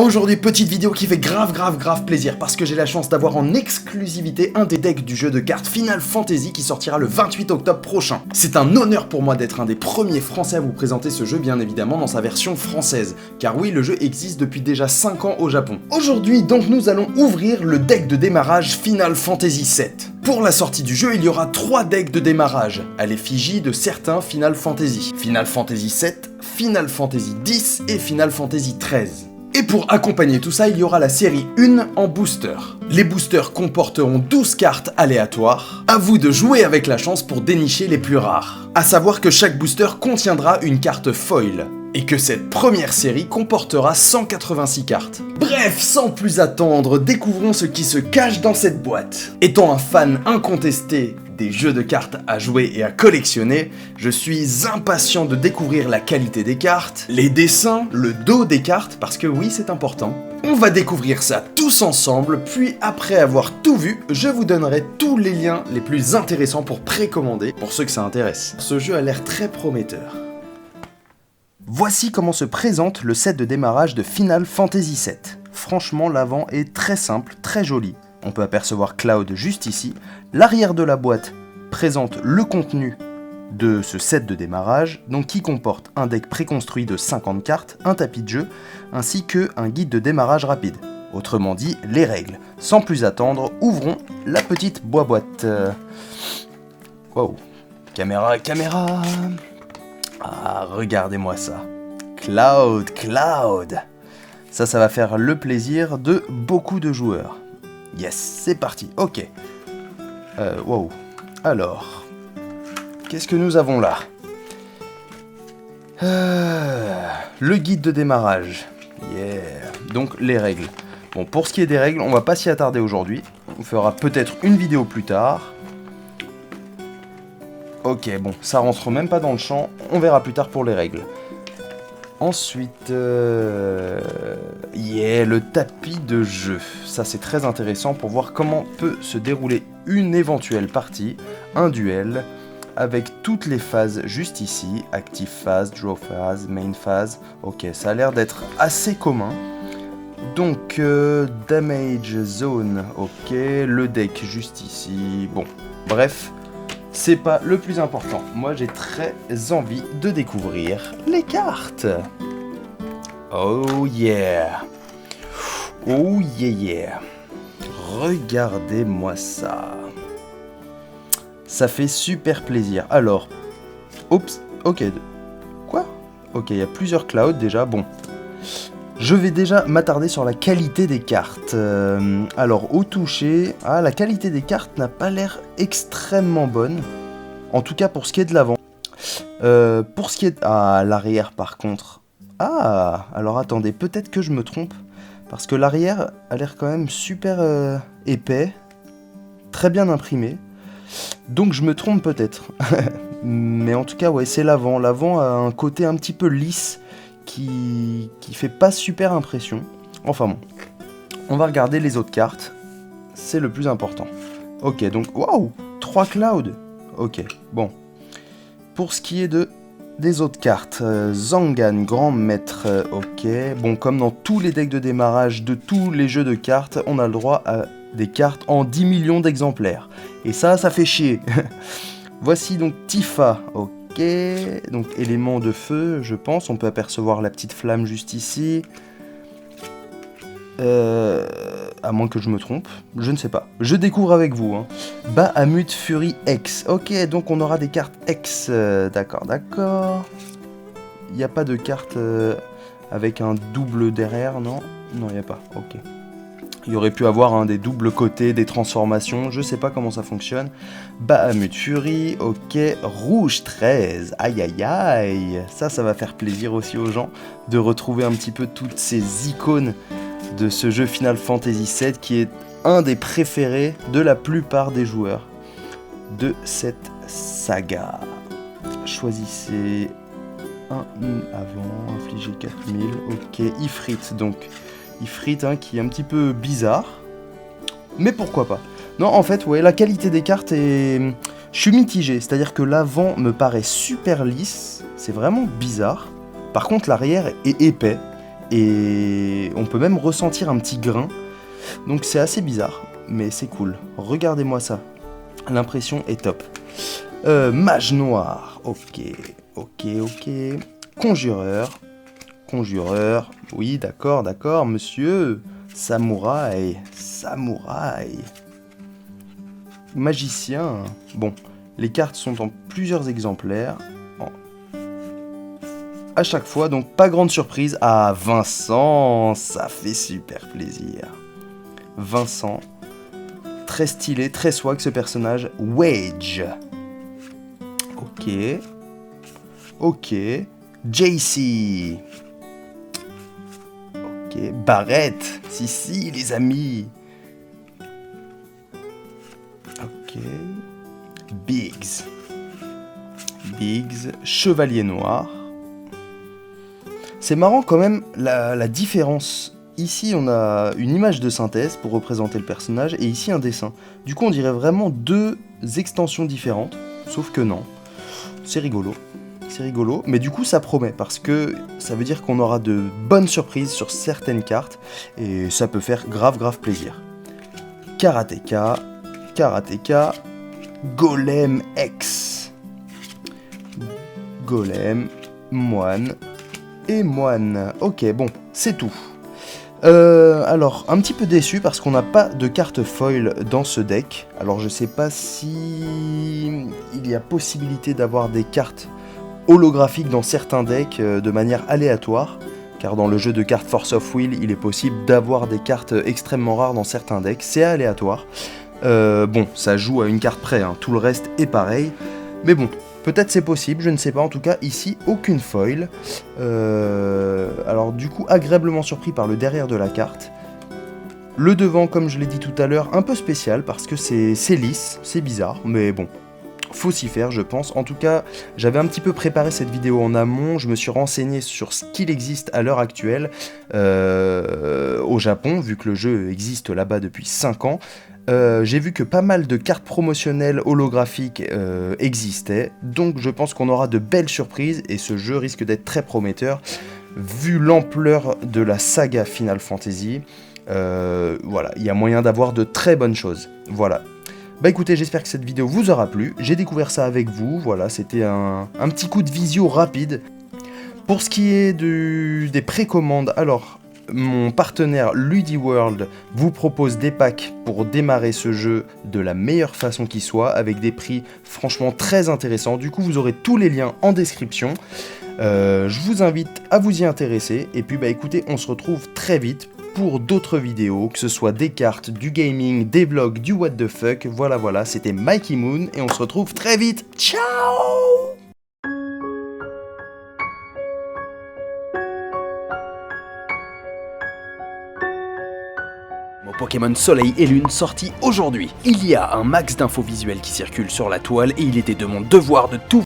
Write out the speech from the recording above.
Aujourd'hui, petite vidéo qui fait grave plaisir parce que j'ai la chance d'avoir en exclusivité un des decks du jeu de cartes Final Fantasy qui sortira le 28 octobre prochain. C'est un honneur pour moi d'être un des premiers français à vous présenter ce jeu, bien évidemment dans sa version française, car oui, le jeu existe depuis déjà 5 ans au Japon. Aujourd'hui, donc, nous allons ouvrir le deck de démarrage Final Fantasy VII. Pour la sortie du jeu, il y aura 3 decks de démarrage, à l'effigie de certains Final Fantasy. Final Fantasy VII, Final Fantasy X et Final Fantasy XIII. Et pour accompagner tout ça, il y aura la série 1 en booster. Les boosters comporteront 12 cartes aléatoires. À vous de jouer avec la chance pour dénicher les plus rares. A savoir que chaque booster contiendra une carte foil. Et que cette première série comportera 186 cartes. Bref, sans plus attendre, découvrons ce qui se cache dans cette boîte. Étant un fan incontesté des jeux de cartes à jouer et à collectionner, je suis impatient de découvrir la qualité des cartes, les dessins, le dos des cartes, parce que oui, c'est important. On va découvrir ça tous ensemble, puis après avoir tout vu, je vous donnerai tous les liens les plus intéressants pour précommander, pour ceux que ça intéresse. Ce jeu a l'air très prometteur. Voici comment se présente le set de démarrage de Final Fantasy VII. Franchement, l'avant est très simple, très joli. On peut apercevoir Cloud juste ici. L'arrière de la boîte présente le contenu de ce set de démarrage, donc qui comporte un deck préconstruit de 50 cartes, un tapis de jeu, ainsi qu'un guide de démarrage rapide. Autrement dit, les règles. Sans plus attendre, ouvrons la petite boîte. Wow. Caméra. Ah, regardez-moi ça. Cloud. Ça va faire le plaisir de beaucoup de joueurs. Yes, c'est parti, ok. Wow. Alors, qu'est-ce que nous avons là ? Le guide de démarrage. Yeah. Donc, les règles. Bon, pour ce qui est des règles, on va pas s'y attarder aujourd'hui. On fera peut-être une vidéo plus tard. Ok, bon, ça rentre même pas dans le champ. On verra plus tard pour les règles. Ensuite, le tapis de jeu. Ça, c'est très intéressant pour voir comment peut se dérouler une éventuelle partie, un duel, avec toutes les phases juste ici. Active phase, draw phase, main phase. Ok, ça a l'air d'être assez commun. Donc, damage zone, ok. Le deck juste ici. Bon, bref. C'est pas le plus important. Moi, j'ai très envie de découvrir les cartes. Oh yeah. Oh yeah. Regardez-moi ça. Ça fait super plaisir. Alors, oups, ok. Quoi ? Ok, il y a plusieurs clouds déjà. Bon. Je vais déjà m'attarder sur la qualité des cartes. Alors, au toucher, la qualité des cartes n'a pas l'air extrêmement bonne. En tout cas, pour ce qui est de l'avant. Pour ce qui est... l'arrière, par contre. Alors attendez, peut-être que je me trompe. Parce que l'arrière a l'air quand même super épais. Très bien imprimé. Donc, je me trompe peut-être. Mais en tout cas, ouais, c'est l'avant. L'avant a un côté un petit peu lisse. Qui fait pas super impression. Enfin bon. On va regarder les autres cartes. C'est le plus important. Ok, donc, waouh, 3 clouds. Ok, bon. Pour ce qui est des autres cartes, Zangan, grand maître, ok. Bon, comme dans tous les decks de démarrage de tous les jeux de cartes, on a le droit à des cartes en 10 millions d'exemplaires. Et ça fait chier. Voici donc Tifa, ok. Donc élément de feu, je pense. On peut apercevoir la petite flamme juste ici. À moins que je me trompe. Je ne sais pas. Je découvre avec vous. Bahamut Fury X. Ok, donc on aura des cartes X. D'accord. Il n'y a pas de carte avec un double derrière, non ? Non, il n'y a pas. Ok. Il y aurait pu avoir des doubles côtés, des transformations, je sais pas comment ça fonctionne. Bahamut Fury, ok. Rouge 13, aïe. Ça va faire plaisir aussi aux gens de retrouver un petit peu toutes ces icônes de ce jeu Final Fantasy VII qui est un des préférés de la plupart des joueurs de cette saga. Choisissez un avant, infliger 4000, ok. Ifrit, donc... Ifrit, qui est un petit peu bizarre. Mais pourquoi pas. Non, en fait, ouais, la qualité des cartes est... Je suis mitigé, c'est-à-dire que l'avant me paraît super lisse. C'est vraiment bizarre. Par contre, l'arrière est épais. et on peut même ressentir un petit grain. Donc c'est assez bizarre, mais c'est cool. Regardez-moi ça. L'impression est top. Mage noir. Ok. Conjureur. Oui, d'accord, monsieur. Samouraï. Magicien. Bon, les cartes sont en plusieurs exemplaires. À chaque fois, donc pas grande surprise. Ah, Vincent, ça fait super plaisir. Vincent, très stylé, très swag ce personnage. Wage. Ok. JC. Ok. Barrett. Si, les amis. Ok. Biggs. Chevalier noir. C'est marrant quand même la différence. Ici on a une image de synthèse pour représenter le personnage et ici un dessin. Du coup on dirait vraiment deux extensions différentes, sauf que non. C'est rigolo, mais du coup ça promet parce que ça veut dire qu'on aura de bonnes surprises sur certaines cartes et ça peut faire grave plaisir. Karatéka, Golem X. Golem, moine et moine. Ok, bon, c'est tout. Alors, un petit peu déçu parce qu'on n'a pas de carte foil dans ce deck. Alors, je sais pas si il y a possibilité d'avoir des cartes holographiques dans certains decks de manière aléatoire. Car dans le jeu de cartes Force of Will, il est possible d'avoir des cartes extrêmement rares dans certains decks. C'est aléatoire. Bon, ça joue à une carte près, hein. Tout le reste est pareil. Mais bon, peut-être c'est possible, je ne sais pas. En tout cas, ici, aucune foil. Alors du coup, agréablement surpris par le derrière de la carte. Le devant, comme je l'ai dit tout à l'heure, un peu spécial parce que c'est lisse, c'est bizarre, mais bon. Faut s'y faire, je pense. En tout cas, j'avais un petit peu préparé cette vidéo en amont. Je me suis renseigné sur ce qu'il existe à l'heure actuelle au Japon, vu que le jeu existe là-bas depuis 5 ans. J'ai vu que pas mal de cartes promotionnelles holographiques existaient, donc je pense qu'on aura de belles surprises et ce jeu risque d'être très prometteur vu l'ampleur de la saga Final Fantasy. Voilà, il y a moyen d'avoir de très bonnes choses. Voilà. Bah écoutez, j'espère que cette vidéo vous aura plu. J'ai découvert ça avec vous. Voilà, c'était un petit coup de visio rapide. Pour ce qui est des précommandes, alors mon partenaire Ludiworld vous propose des packs pour démarrer ce jeu de la meilleure façon qui soit, avec des prix franchement très intéressants. Du coup, vous aurez tous les liens en description. Je vous invite à vous y intéresser. Et puis bah écoutez, on se retrouve très vite pour d'autres vidéos, que ce soit des cartes, du gaming, des vlogs, du what the fuck. Voilà, c'était Mikey Moon et on se retrouve très vite. Ciao! Pokémon Soleil et Lune sorti aujourd'hui. Il y a un max d'infos visuelles qui circulent sur la toile et il était de mon devoir de tout